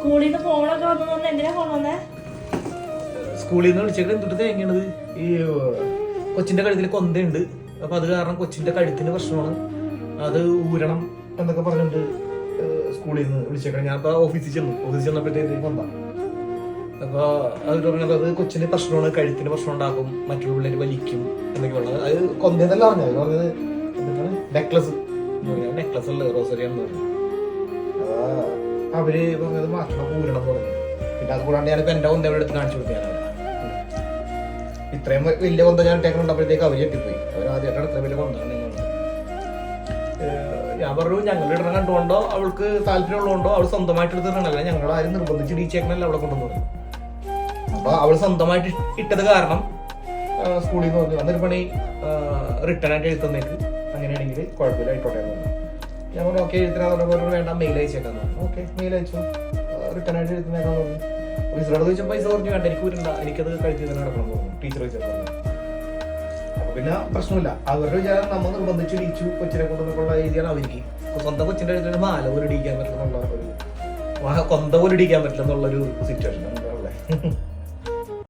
സ്കൂളിൽ നിന്ന് ഫോണൊക്കെ വന്നു എന്തിനാ ഫോൺ വന്നേ? സ്കൂളിൽ നിന്ന് വിളിച്ചേക്കണ എന്തിട്ട് തേങ്ങണത്? ഈ കൊച്ചിന്റെ കഴുത്തിൽ കൊന്തയുണ്ട്. അപ്പൊ അത് കാരണം കൊച്ചിന്റെ കഴുത്തിന് പ്രശ്നമാണ്, അത് ഊരണം എന്നൊക്കെ പറഞ്ഞിട്ട് സ്കൂളിൽ നിന്ന് വിളിച്ചേക്കണം. ഞാൻ ഇപ്പൊ ഓഫീസിൽ ചെന്നപ്പോഴത്തേക്ക് കൊന്ത. അപ്പൊ അവർ പറഞ്ഞത് അത് കൊച്ചിന് പ്രശ്നമാണ്, കഴുത്തിന് പ്രശ്നം ഉണ്ടാക്കും, മറ്റുള്ള പിള്ളേര് വലിക്കും എന്നൊക്കെ ഉള്ളത്. അത് കൊന്തയെന്നല്ല പറഞ്ഞത്. അത് പറഞ്ഞത് എന്താണ് നെക്ലസ് നെക്ലസ് അല്ല റോസറിയാന്ന് പറഞ്ഞു. അവര് പറഞ്ഞത് മാറ്റണം, ഊരണം എന്ന് പറഞ്ഞു. പിന്നെ അത് കൂടാണ്ട് ഞാനിപ്പോ എന്റെ കൊന്ത എവിടെ എടുത്ത് കാണിച്ചു കൊടുത്തു. ഇത്രയും വലിയ കൊന്ത ഞാൻ ഇട്ടേക്കുന്നുണ്ടപ്പോഴത്തേക്ക് അവർ ഞെട്ടിപ്പോയി. അവർ ആദ്യമായിട്ടാണ് ഇത്രയും വലിയ കൊന്ത. ഞാൻ പറഞ്ഞു ഞങ്ങളുടെ ഇടണം കണ്ടുകൊണ്ടോ അവൾക്ക് താല്പര്യം ഉള്ളതുകൊണ്ടോ അവൾ സ്വന്തമായിട്ട് എടുത്തിട്ടുണ്ടല്ല, ഞങ്ങൾ ആരും നിർബന്ധിച്ച് ഇടിച്ചേക്കണല്ല അവളെ കൊണ്ടുവന്നു. അപ്പൊ അവൾ സ്വന്തമായിട്ട് ഇട്ടത് കാരണം സ്കൂളിൽ നിന്ന് പറഞ്ഞു അന്നൊരു പണി റിട്ടേൺ ആയിട്ട് എഴുതുന്നേക്ക്, അങ്ങനെയാണെങ്കിൽ കുഴപ്പമില്ല ആയിക്കോട്ടെ എന്ന് പറഞ്ഞു. ഞാൻ പറഞ്ഞു ഓക്കെ എഴുതാൻ വേണ്ട മെയിൽ അയച്ചേക്കാന്ന് പറഞ്ഞു. ഓക്കെ മെയിൽ അയച്ചു, റിട്ടേൺ ആയിട്ട് എഴുതുന്നേക്കാന്ന് പറഞ്ഞു. ടീച്ചറോട് ചോദിച്ചാൽ പൈസ പറഞ്ഞു വേണ്ട, എനിക്ക് വരണ്ട, എനിക്കത് കഴിച്ച് തന്നെ നടക്കണം തോന്നുന്നു ടീച്ചർ ചോദിച്ചത്. അപ്പൊ പിന്നെ പ്രശ്നമില്ല. അവരുടെ വിചാരം നമ്മൾ നിർബന്ധിച്ച് ഇടിച്ചു കൊച്ചിനെ കൊണ്ടുള്ള രീതിയാണ് അവർക്ക്. സ്വന്തം കൊച്ചിന്റെ അടുത്ത് മാല പോലും ഇടിക്കാൻ പറ്റില്ല എന്നുള്ള ഒരു കൊന്ത പോലും ഇടിക്കാൻ പറ്റില്ല എന്നുള്ളൊരു സിറ്റുവേഷൻ ഉള്ളത്.